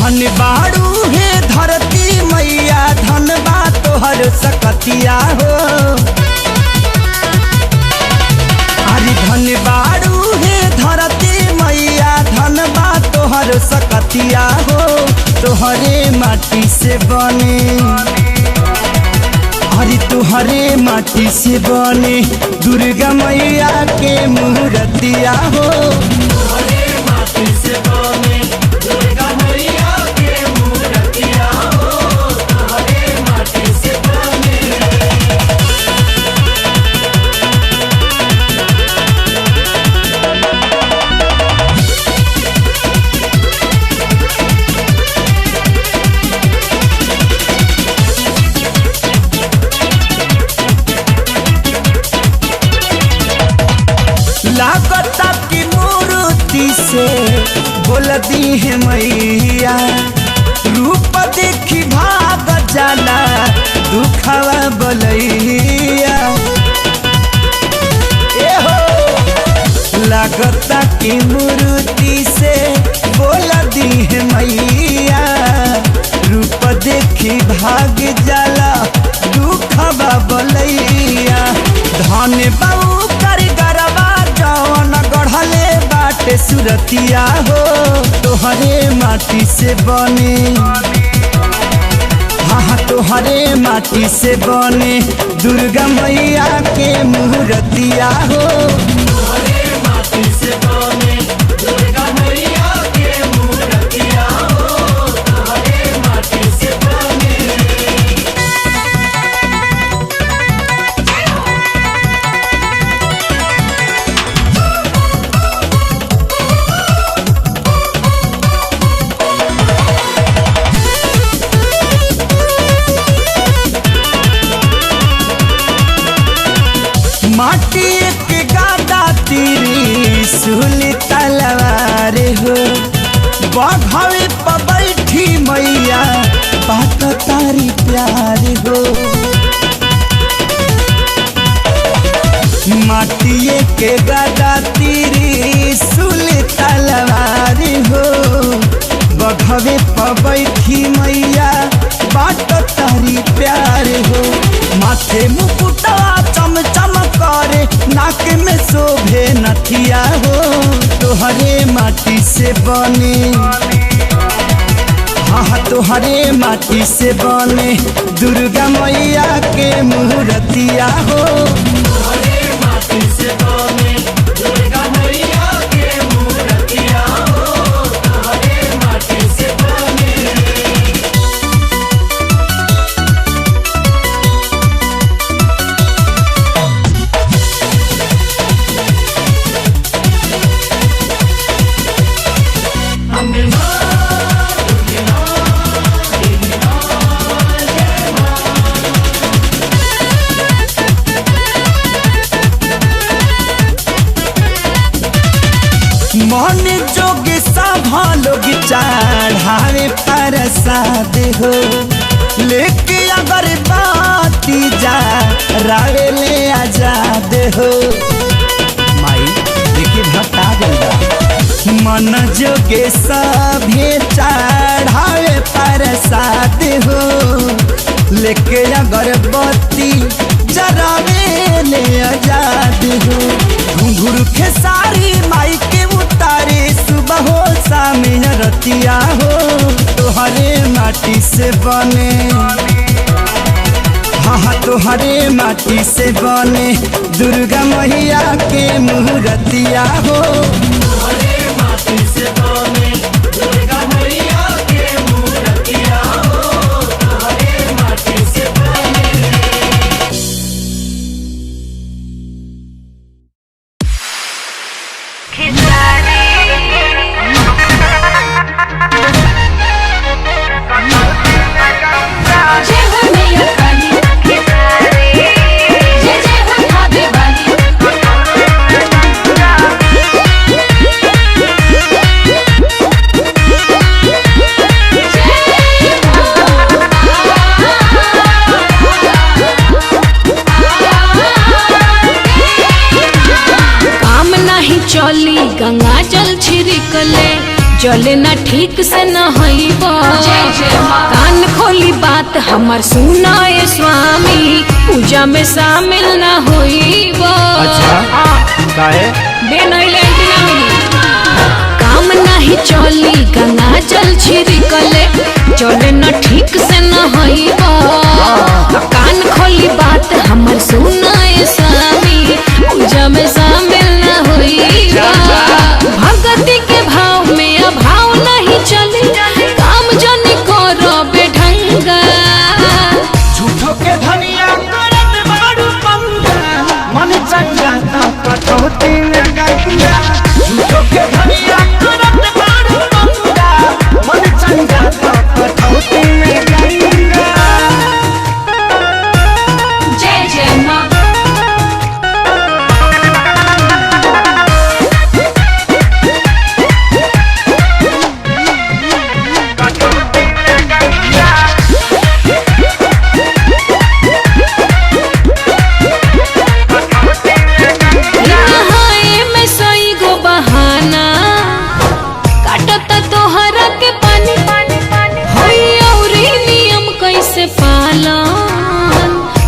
धन बाड़ू हे धरती मैया धन बा तोहर सकतिया हो। अरे धन बाड़ू हे धरती मैया धन बा तोहर सकतिया हो। तोहरे माटी से बने अरे तोहरे माटी से बने दुर्गा मैया के मूर्तिया हो। तोहरे माटी से बने दुर्गा मैया के मूर्तिया हो। तोहरे माटी से बने लागता की मूर्ति से बोल दी है मैया रूप देखी भाग जाला दुखवा बलैया। ए हो लागता की मूर्ति से बोल दी है मैया रूप देखी भाग जाला दुखवा बलैया। धन बाबू कर गरबा जवन गढ़ले बाटे सुरतिया हो। तोहरे माटी से बने हाँ तोहरे माटी से बने दुर्गा मैया के मूर्तिया हो। तोहरे माटी से बने दुर्गा मैया के मूर्तिया हो। तोहरे माटी से बने माटी के गादा तीरी सुली तलवार हो। बघवे पर बैठी मैया बात तारी प्यार हो। माटी के गादा तीरी सुली तलवार हो। बघवे पर बैठी मैया बात तारी प्यार हो। माथे मुकुटा चम चम करे नाक में शोभे नथिया हो। तोहरे माटी से बने हाँ तोहरे माटी से बने दुर्गा मैया के मूर्तिया हो। तोहरे माटी से बने दुर्गा मैया के मूर्तिया हो। तोहरे माटी से बने मन जोग सभा लोग चढ़ावे प्रसाद हो। लेके अगर बाती जा रावे ले आजाद हो। माई देखिए भक्ता जल्दा मन जोगे सभे चढ़ावे प्रसाद हो। लेके अगर बाती जरावे ले आजाद हो। घुंघरू खेसारी माई के उतारे सुबह हो शाम रतिया हो। तोहरे माटी से बने हाँ तोहरे माटी से बने दुर्गा मैया के मूर्तिया हो। तोहरे माटी से बने दुर्गा मैया के मूर्तिया हो। तोहरे माटी से बने जय चले ना ठीक से न हईबा। कान खोली बात हमार सुनाए स्वामी, पूजा में शामिल न होईबा। अच्छा काहे? काम नहीं चली गंगा जल छिड़कले, चले न ठीक से न हईबा। कान खोली बात हमार सुनाए स्वामी, पूजा में शामिल न होईबा। भगती के भाव में अभाव नहीं चले, काम जन करो बेढंगा। झूठो के धनिया करत बारू पंगा, मन चंगा तो कटौती में गंगा। झूठो के धनिया करत बारू पंगा, मन चंगा तो कटौती में गंगा। जय जय माँ।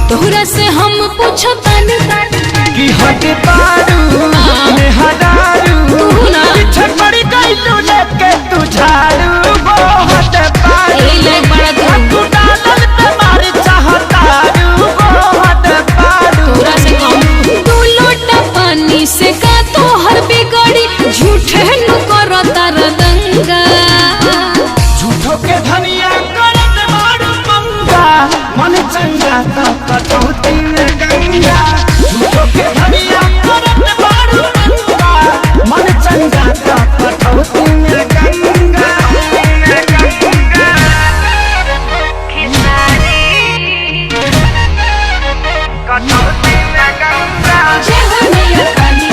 तोहरा से हम पूछो तानी कि हट बारू में हरारू, पीछे पड़ी गई तू लेके तू झाड़ू। वो हट बारू तू डालल पे मारी चाहतारू। वो हट बारू तोहरा से कम। तू लोटा पानी से का तोहर बिगड़ी, झूठे नु करो तार दंगा। झूठो के धनिया करत बारू पंगा, मन चंगा तो कटौती में गंगा। झूठो के धनिया करत बारू पंगा, मन चंगा तो कटौती में गंगा। जय हो मैया काली,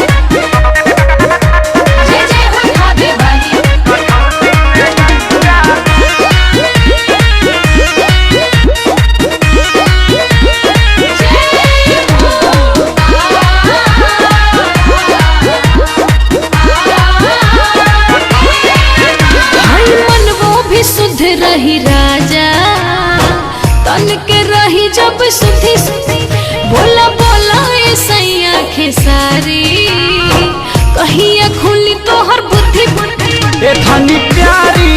जय जय हो खावे वाली। शुद्ध रही राजा, तन के रही जब सुधी। बोला बोला ऐसैया खेसारी, कहिया खुली तोहर बुद्धि। ए धनी प्यारी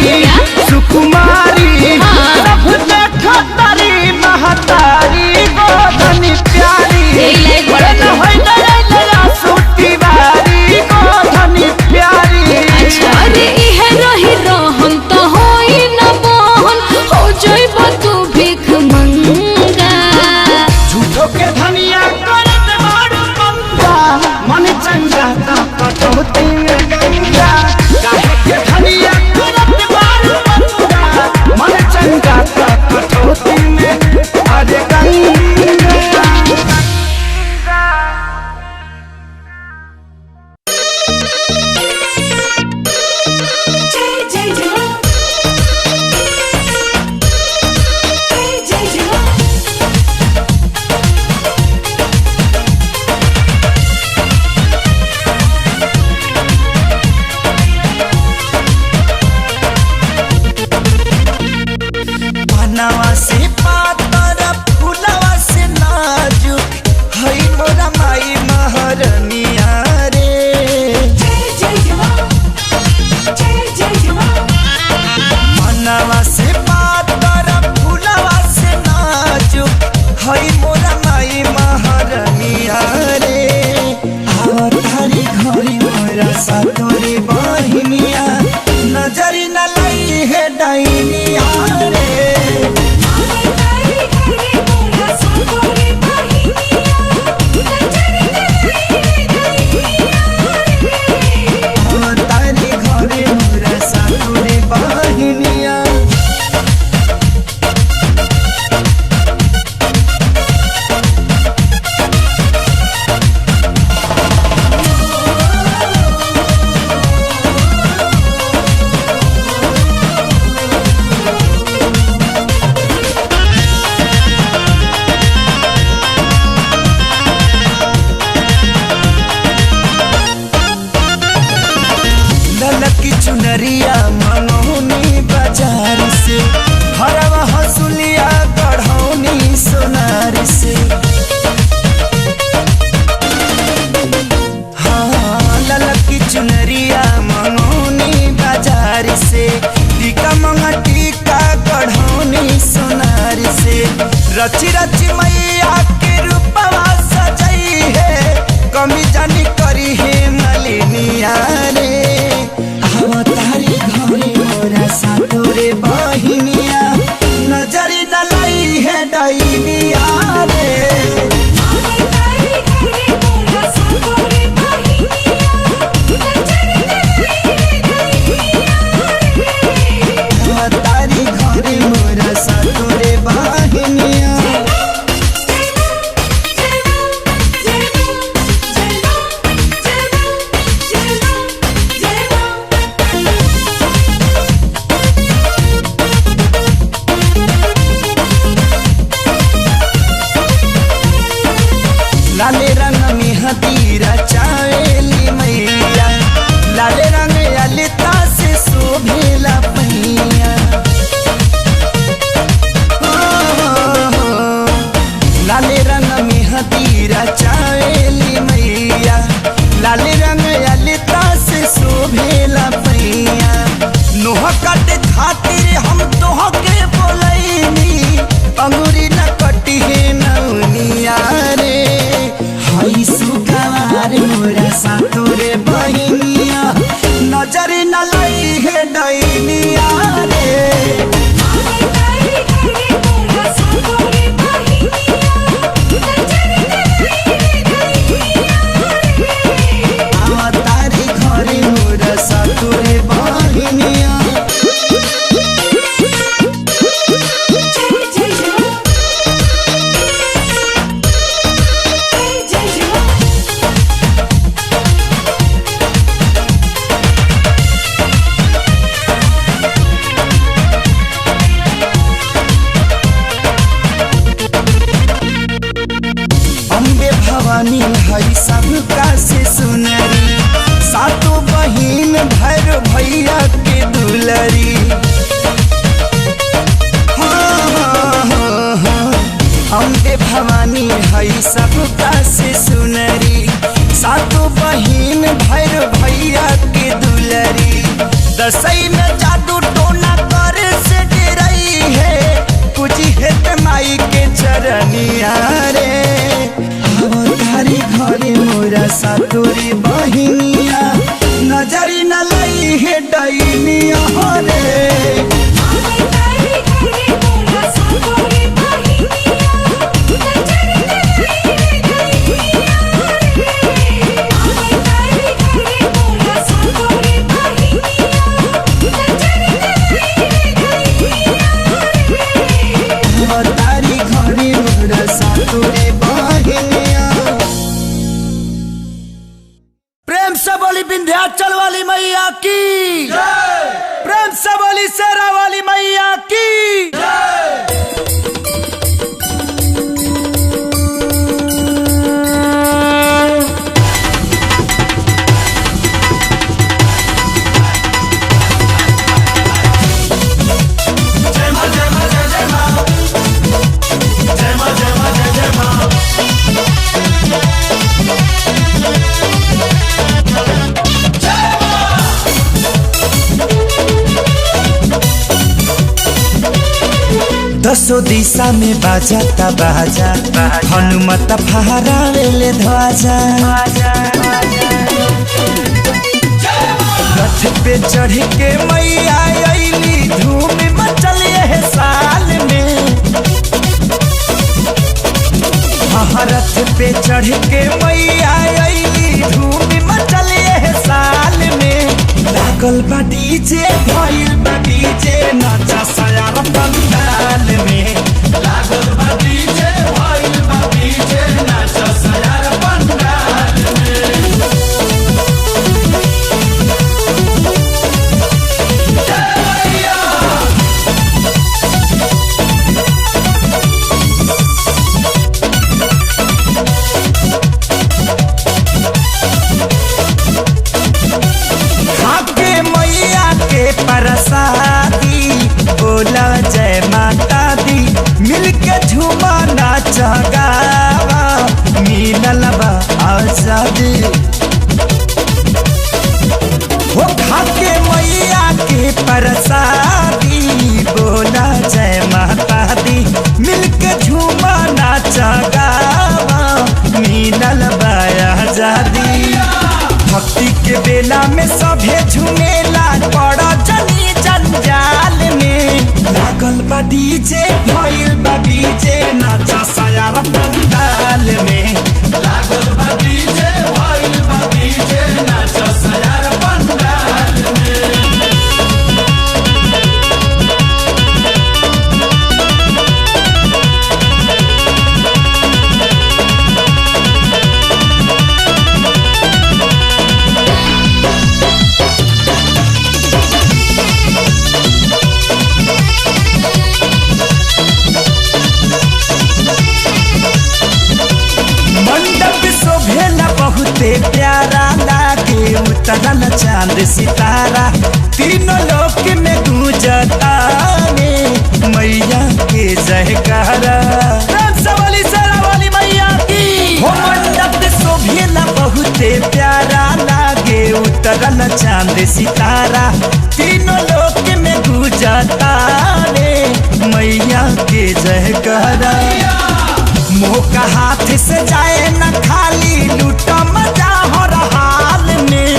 सुकुमारी, सब देखो तारी महतारी। गो धनी प्यारी सूती बारी। गो धनी प्यारी अरे इहे रही रहन तो होई न बहन, हो जइबो तू भीख मंगा। झूठो के धनिया करत बारू पंगा, मन चंगा तो कटौती में गंगा। काहे के धनिया करत बारू पंगा, मन चंगा तो कटौती में अरे गंगा। बनवा से पातर फूलवा से नाजुक, हई मोरा माई महरनिया रे। बनवा से पातर फूलवा से नाजुक, हई मोरा माई महरनिया रे। आवतारी घरी मोरा सातोरी बहिनिया, नजरी न लई है डाइनिया रे। तारी घरे मोरा सातोरी बहिनिया। रची रची मैया के रूपवा सजई है कमी जानी करी है मलिनिया रे अवतारी घरे मोरा सातोरे बहिनिया नजरी न लाई है डैनिया रे अवतारी घरे मोरा सातोरे बहिनिया लाले रंग में हदीरा चावेली मैया लाले रंग ललिता से शोभेला पहिया लाले रंग में हदीरा चावेली मैया लाले रंग ललिता से शोभेला पहिया नोह कट खातिर हम तोह के बोलैनी अंगूरी न कटी है नौनिया रे हई सुगवार मोरा सातोरे बहिनिया नजर न लाई है डैनिया रे अवतारी घरे मोरा सातोरे बहिनिया अम्बे भवानी हई सबका से सुनरी सातों बहिन भैर भैया के दुलरी अम्बे भवानी हई सबका से सुनरी सातों बहिन भैर भैया के दुलरी दसई में जादू टोना करे से डरई है कुछ हेत माई के चरनिया रे अवतारी घरे मोरा सातोरे बहिनिया नजरी न लाई है डैनिया रे अवतारी घरे मोरा सातोरे बहिनिया प्रेम से बोली विंध्याचल वाली मैया की प्रेम से बोली शेरा वाली मैया की दसो दिशा में बाजाता बाजा हनुमत फहरावेले ध्वजा रथ पे चढ़ के मैया अइली धूम मचल है साल में रथ पे चढ़ के मैया अइली धूम मचल है साल में लागल बा डीजे भइल बा डीजे नाचा सयार पंडाल में लागल बा डीजे भइल बा डीजे नाचा सयार पंडाल में खाके मैया के प्रसादी डीजे भइल बा डीजे नाच सयार पंडाल में लागल बा डीजे भइल बा डीजे नाच सयार पंडाल में। बहुते प्यारा लागे उतरल चांद सितारा तीनों लोक में गूंजता रे मैया के जयकारा वाली शेरा वाली मैया की हो मंडप शोभेला बहुते प्यारा लागे उतरल चांद सितारा तीनों लोक में गूंजता रे मैया के जयकारा। मौका हाथ से जाए न खाली लूटा मजा हो हाल में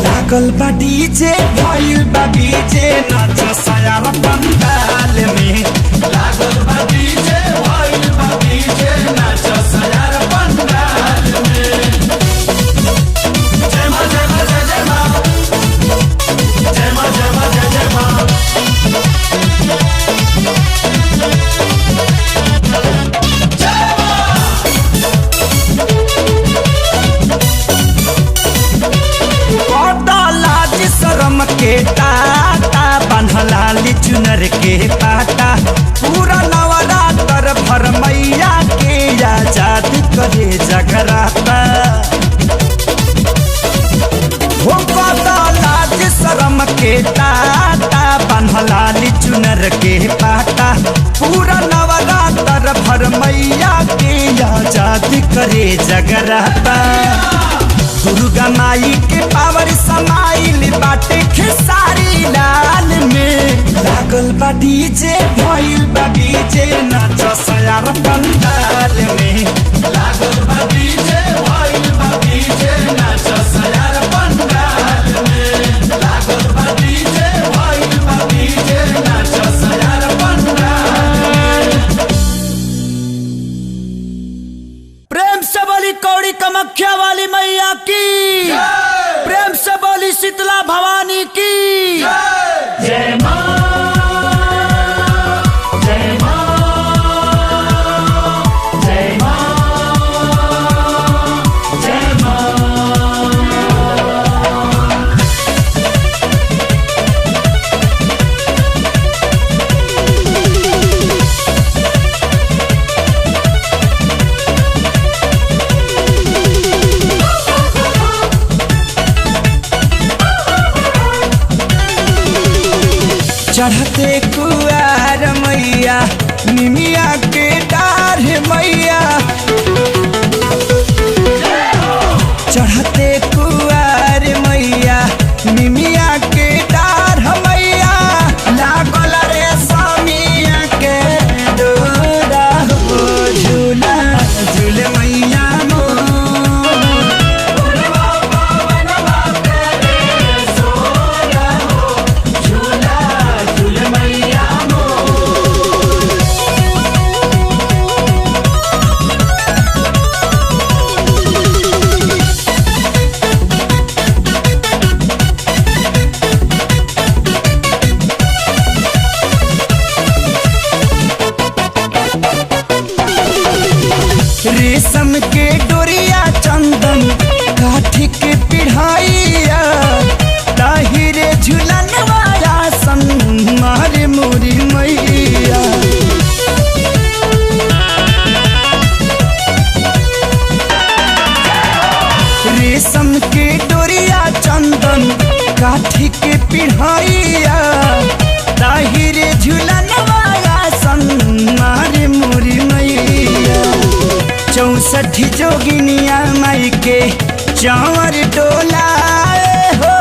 लागल बा डीजे भइल बा डीजे नाच सयार पंडाल में लागल बा डीजे भइल बा डीजे नाच सयार पंडाल में। जय मां जय मां जय जय मां जय मां जय मां जय जय मां। शरम के टाटा बन्हलाली चुनर के पाटा पूरा नवरात्र भर मैया के आजाद करे जगराता हो लाज शरम के टाटा बन्हलाली चुनर के पाटा पूरा नवरात्र भर मैया के आजाद करे जगराता। दुर्गा माई के पावर समाइल बाटे खेसारी लाल में लागल बा डीजे भइल बा डीजे नाच सयार पंडाल में लागल बा डीजे भइल बा डीजे नाच सयार पंडाल में लागल बा डीजे भइल बा डीजे नाच सयार पंडाल। प्रेम से बोली कौड़ी कामाख्या वाली मैया की प्रेम से बोली शीतला भवानी की जय मां जय मां जय मां जय मां। चढ़ते कुआर मैया निमिया के डार मैया चढ़ते कुआर मैया निमिया के डार मैया लागल रे स्वामिया के डोरा हो झूला झूल मैया रेशम के डोरिया चंदन काठी के पिढ़ाइया ताहिरे झूलन वाला सन मारे मोरी मैया। रेशम के डोरिया चंदन काठी के पिढ़ाइया ताहिरे झूलन वाला सन मारे मोरी मैया। 64 जोगिनिया माई के चावर डोला हो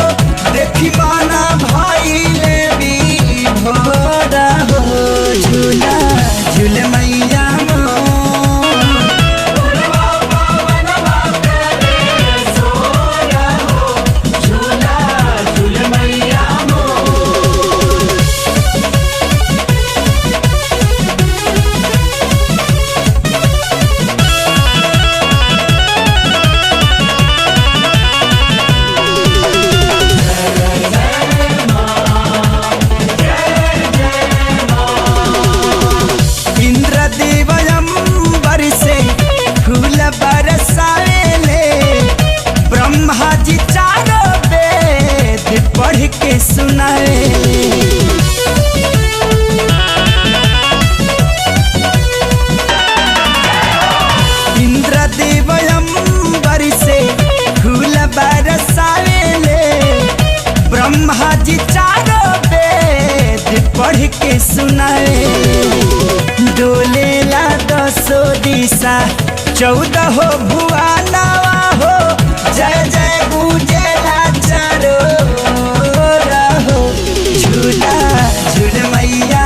देखी माना भाई ले भी भोरा हो झूला झूल मैया के सुनाए डोलेला 10 दिशा 14 हो भुवनवा हो जय जय गुजेला चारो रहो झूला झूल मैया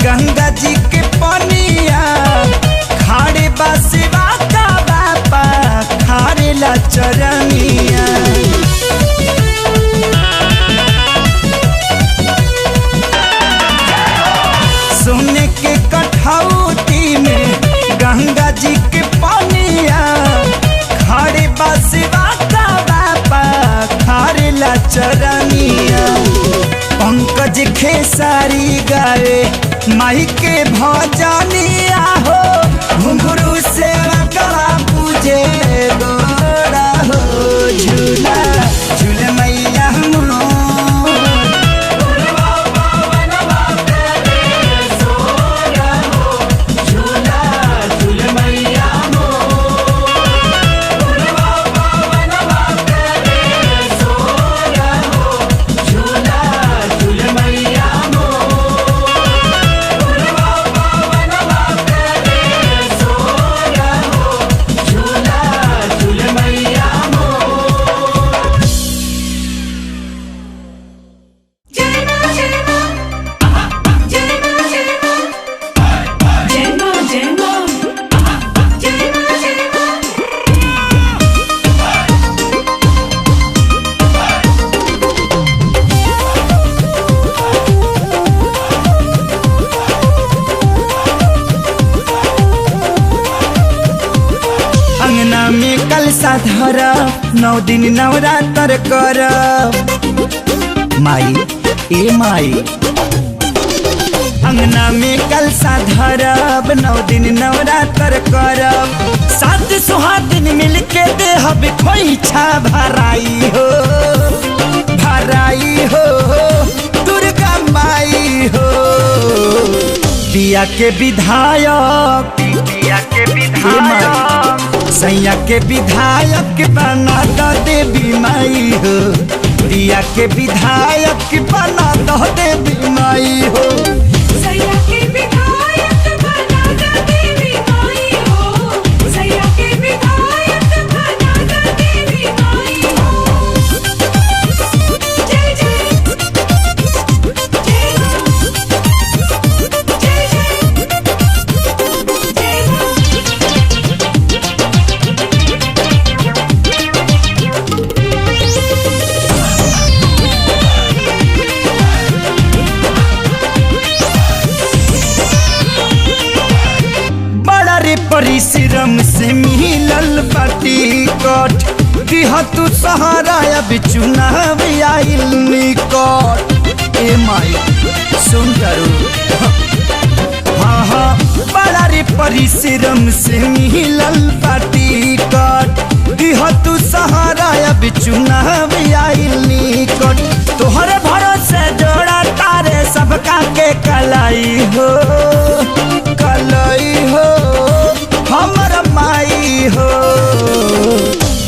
गंगा जी के पनिया खाड़े बसवा का बापा खारे ला चरनिया सोने के कठौती में गंगा जी के पनिया खाड़े बसवा का बापा खारे ला चरनिया पंकज खेसारी गाए माई के भजनिया हो घुंघरू से गला पूजे गोरा हो झूला झूल मैया धर 9 दिन नवरात्र कर माई ए माई अंगना में कलसा धरब 9 दिन नवरात्र करब 7 सुहागिन मिलके देहब खोइछा भराई हो दुर्गा माई हो पिया के विधायक सैया के विधायक बना दो देवी माई हो प्रिया के विधायक बना दो देवी माई हो सैया के विधायक बना दो देवी माई हो सैया के विधायक बना दो देवी माई हो जय जय परिश्रम से मिलल बाटी कट दिह तू सहारा अब चुनाव आइल निकट ए माई सुन करू हाँ बड़ा रे परिश्रम से मिलल बाटी कट दिह तू सहारा अब चुनाव आइल निकट तोहरे भरोसे जोड़ा तारे सबका के कलाई हो हमर माई हो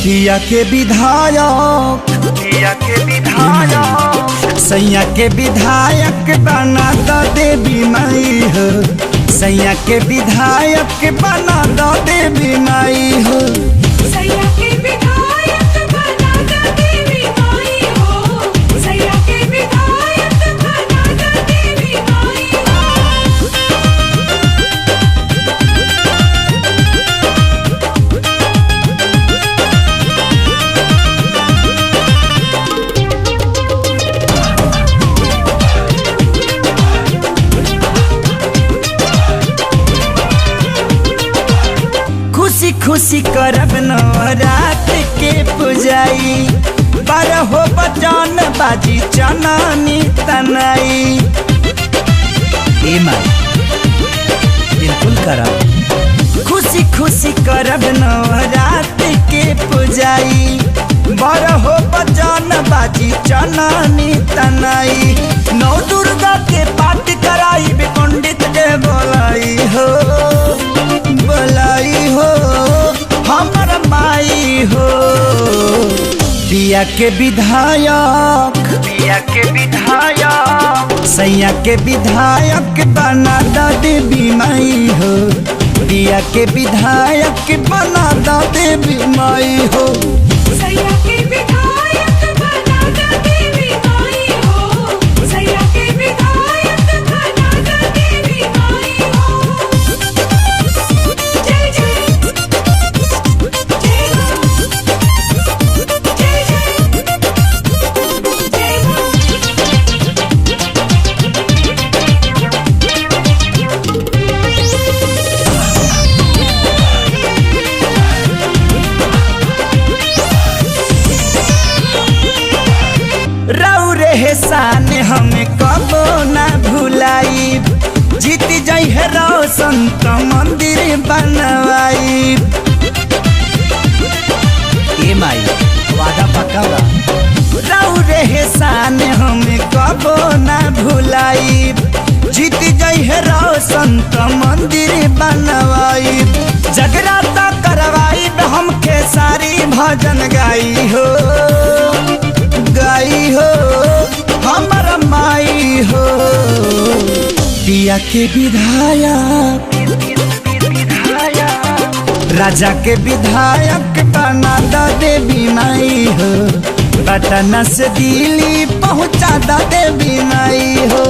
किया के विधायक सैया के विधायक बना दो देवी माई हो सैया के विधायक बना दो देवी माई हो सैया के विधायक बना दो देवी माई हो सैया के विधायक बना दो देवी माई हो खुशी खुशी करब नवरात के पुजाई बारहो बजान बाजी चनानी तनाई। ए माई बिल्कुल करब, खुशी खुशी करब नवरात के पुजाई। बारहो बजान बाजी चनानी तनाई। नौ दुर्गा के पाठ कराई बे पंडित के बोलाई हो, बोलाई हो हमर माई हो। पिया के विधायक, पिया के विधायक, सैया के विधायक बना दा देवी माई हो। पिया के विधायक बना दा देवी माई हो। सैया के विधायक बना दा देवी माई हो। सैया के विधायक बना दा देवी माई हो। जय जय जय एहसान हमें कबो ना भुलाई। जीत जाई है रोशन तो मंदिर बनवाई। ए माई वादा पक्का बा। राउर एहसान हमें कबो ना भुलाई। जीत जाई है रोशन तो मंदिर बनवाई। जगराता करवाई हमके सारी भजन गाई हो, गाई हो हमर माई हो। पिया के विधायक, राजा के विधायक बना दा देवी माई हो। पटना से दिल्ली पहुँचा दा देवी माई हो।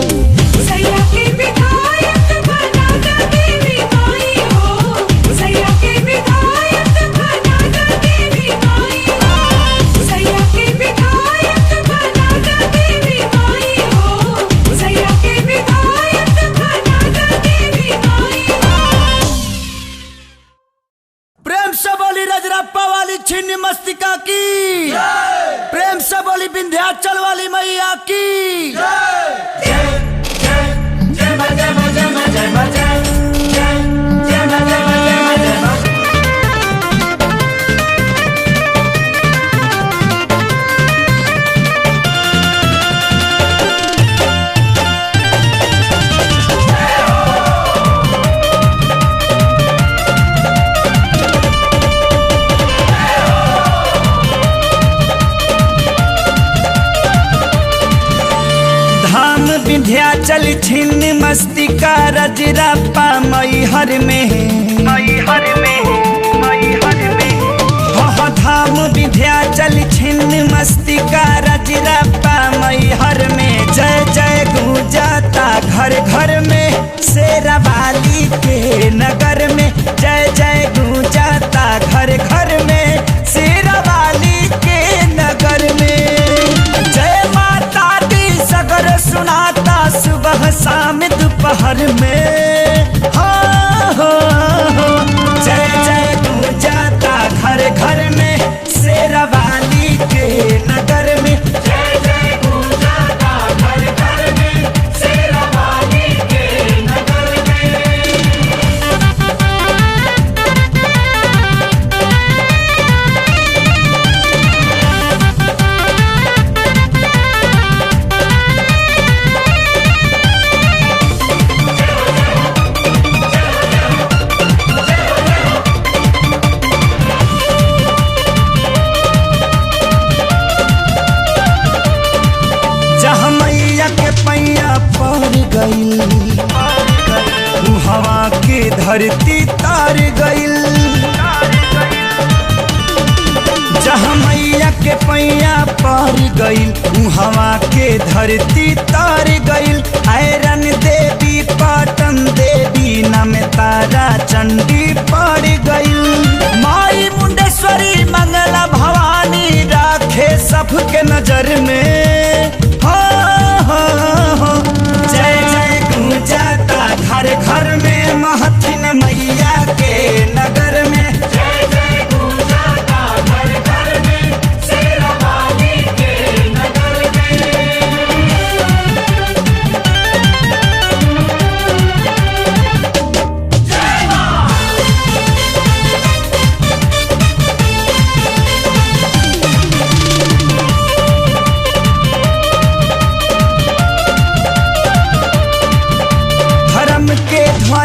सैया के विधायक बना दा देवी माई हो। सैया के विधायक बना दा देवी माई हो। सैया के विधायक बना दा देवी माई हो। सैया के विधायक बना दा देवी माई हो। प्रेम से बोली रजरप्पा वाली छिन्न मस्तिका की, प्रेम से बोली विंध्याचल वाली मैया की। विंध्याचल छिन्न मस्तिका रजरप्पा मैहर में, मैहर में, मैहर में। हो धाम विंध्याचल छिन्न मस्तिका रजरप्पा मैहर में। जय जय गूंजाता घर घर में, शेरावाली के नगर में। जय जय गूंजाता घर घर में, शेरावाली के नगर में। जय माता दी सगर सुनाता सुबह शाम दोपहर में। हो जय जय गूंजाता घर घर में, शेरावाली के नगर में। जय जय गूंजाता घर घर में, शेरावाली के नगर में। जहाँ मैया के पैया पड़ गई, हवा के धरती तार गई। जहाँ मैया के पैया पड़ गई, हवा के धरती तार गई। आयरन देवी पाटन देवी नाम तारा चंडी पड़ गई। माई मुंडेश्वरी मंगला भवानी राखे सबके नजर में। जय जय गूंजाता घर घर में, महथिन मैया के नगर में। जय जय गूंजाता घर घर में, शेरावाली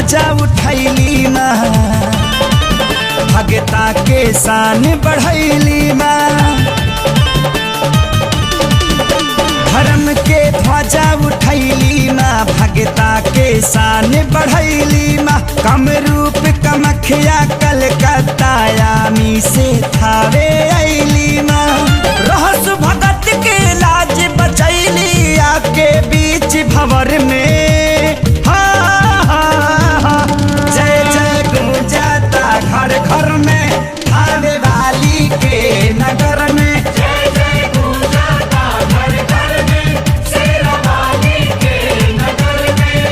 ध्वजा उठैली माँ, भगता के शान बढ़ैली माँ। धर्म के ध्वजा उठैली माँ, भगता के शान बढ़ैली माँ। कम रूप कमखिया कलकत्ता यामी से थावे ऐली माँ। रहस भगत के लाज बचैली आके बीच भंवर में। हाँ हाँ हाँ, जय जय गूंजाता घर घर में, थावे वाली के नगर में। जय जय गूंजाता घर घर में, शेरा वाली के नगर में।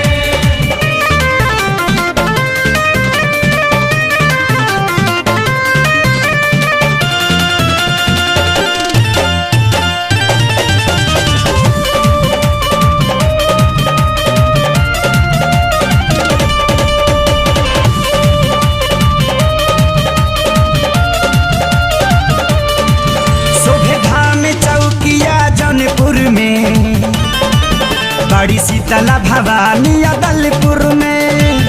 बड़ी शीतला भवानी अदलपुर में,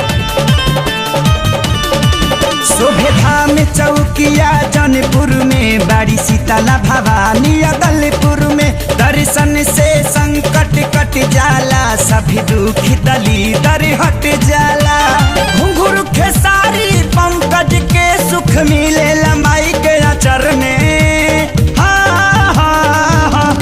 शोभे धाम चौकिया जौनपुर में। बड़ी शीतला भवानी अदलपुर में, दर्शन से संकट कट जाला, सभी दुख दली दर हट जाला। घुंघरू खेसारी पंकज के सुख मिले लंबाई के अचर में। हाँ हाँ हाँ,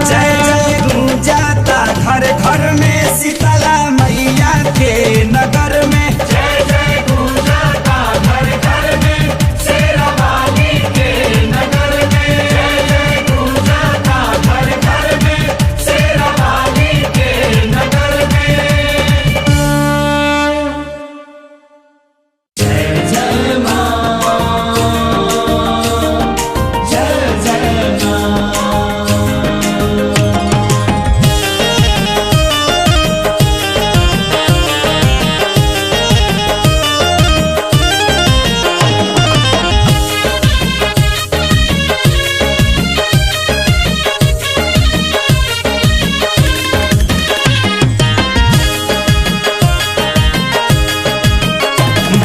जय जय गूंजाता घर घर में, शीतला मैया के नगर में। जय जय गूंजाता घर घर में, शेरा वाली के नगर में। जय जय गूंजाता घर घर में, शेरा वाली के नगर में। जय जय माँ, जय जय माँ।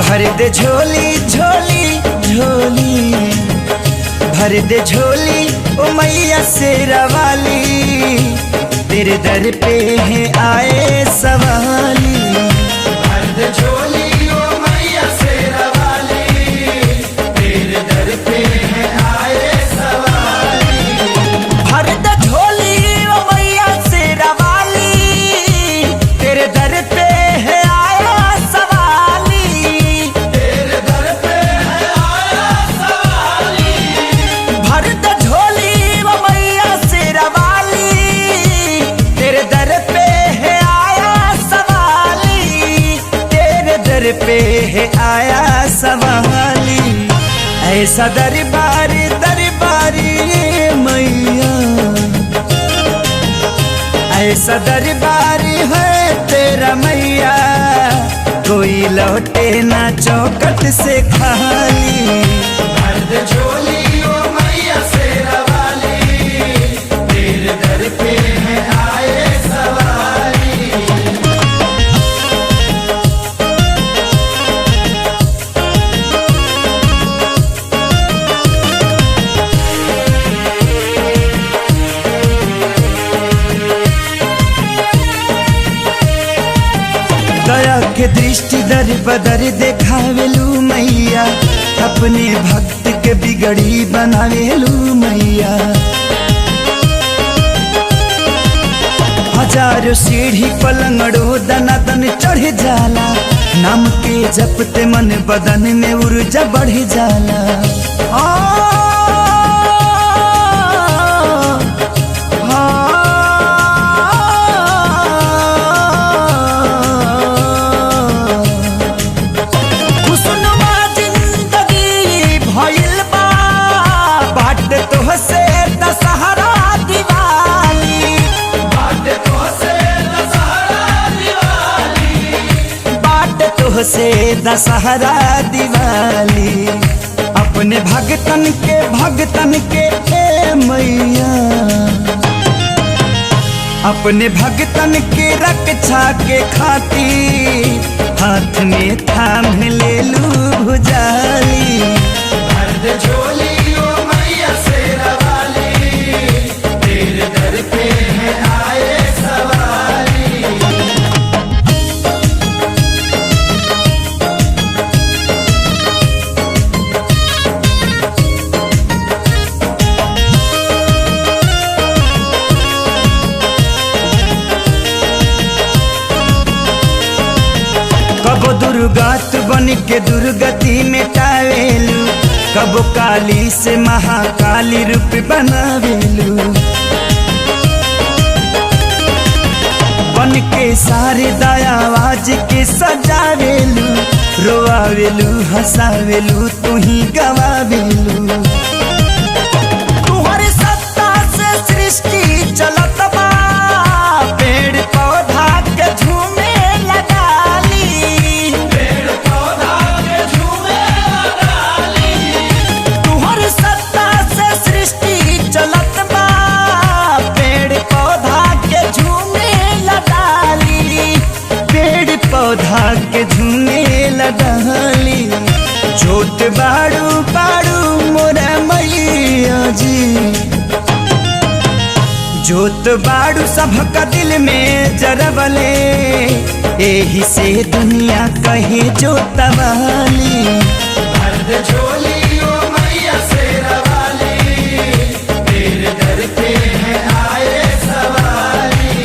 भर दे झोली झोली झोली, भर दे झोली ओ मैया शेरा वाली, तेरे दर पे है आए सवाली। भर दे झोली ओ मैया शेरा वाली, तेरे दर पे है आए सवाली। भर दे झोली ओ मैया शेरा वाली, तेरे दर पे है आया सवाली। तेरे दर पे है आया सवाली। भर दे झोली ओ मैया शेरा वाली, तेरे दर पे है आया सवाली। तेरे दर पे है आया सवाली। ऐसा दरबारी दरबारी मैया, ऐसा दरबारी है तेरा मैया, कोई लौटे ना चौकट से खाली। भर दे झोली ओ मैया शेरा वाली, तेरे दर पे है आए सवाली। दया के दृष्टि दर बदर देखावेलू मैया, अपने भक्त के बिगड़ी बनावेलू मैया। हजारों सीढ़ी पलंगड़ो दनादन चढ़ जाला, नाम के जपते मन बदन में ऊर्जा बढ़ जाला। खुशनुमा जिंदगी भइल बा, बाट तोहसे दशहरा दिवाली। बाट तोहसे दशहरा दिवाली। बाट तोहसे दशहरा दिवाली। अपने भगतन के ए मैया, अपने भगतन के रक्षा के खातिर हाथ में थाम ले लू भुजाली। भर दे झोली ओ मैया शेरा वाली, तेरे दर पे है आए सवारी। कबो दुर्गात बन के दुर्गति मिटावेलू, कबो काली से महाकाली रूप बनावेलू। बन के सारे दयावाज के सजावेलू, रोआवेलू हंसावेलू तू ही गवावेलू। तुहरे सत्ता से सृष्टि चलत बा, पेड़ पौधा के झूमे पौधा के झूमे लगाली। जोत बाड़ू बाड़ू मोरा मैया जी, जोत बाड़ू सबका दिल में जरबले, एही से दुनिया कहे जोतवाली। भर दे झोली ओ मैया शेरा वाली, तेरे दर पे है आए सवारी।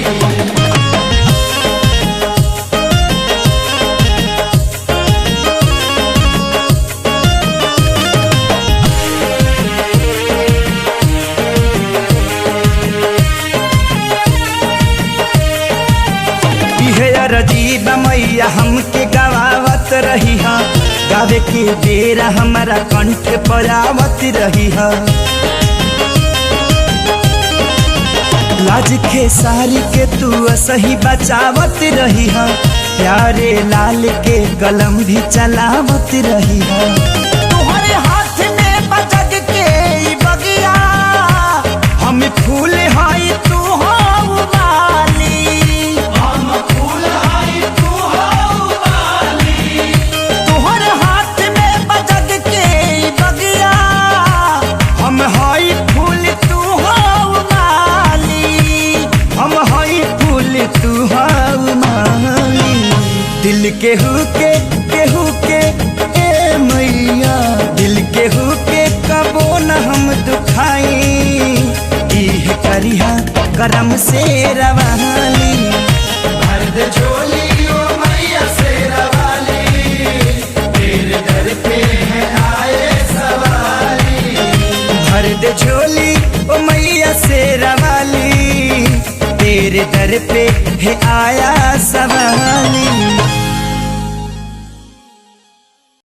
रजीब मैया हमके गवावत रही हा, गावे के बेरा हमारा कंठ पर आवत रही हा। लाज के सारी के तू सही बचावत रही हा, प्यारे लाल के कलम भी चलावत रही हा। तुम्हारे हाथ में बजग के बगिया, हम फूल हाई तू हो वाली। दिल केहू के ए मैया, दिल केहू के कबो न हम दुखाई, इह करिहा करम से रवाली। भर दे झोली ओ मैया शेरा वाली, तेरे दर पे है आए सवारी। भर दे झोली ओ मैया शेरा वाली, तेरे दर पे है आया सवाली।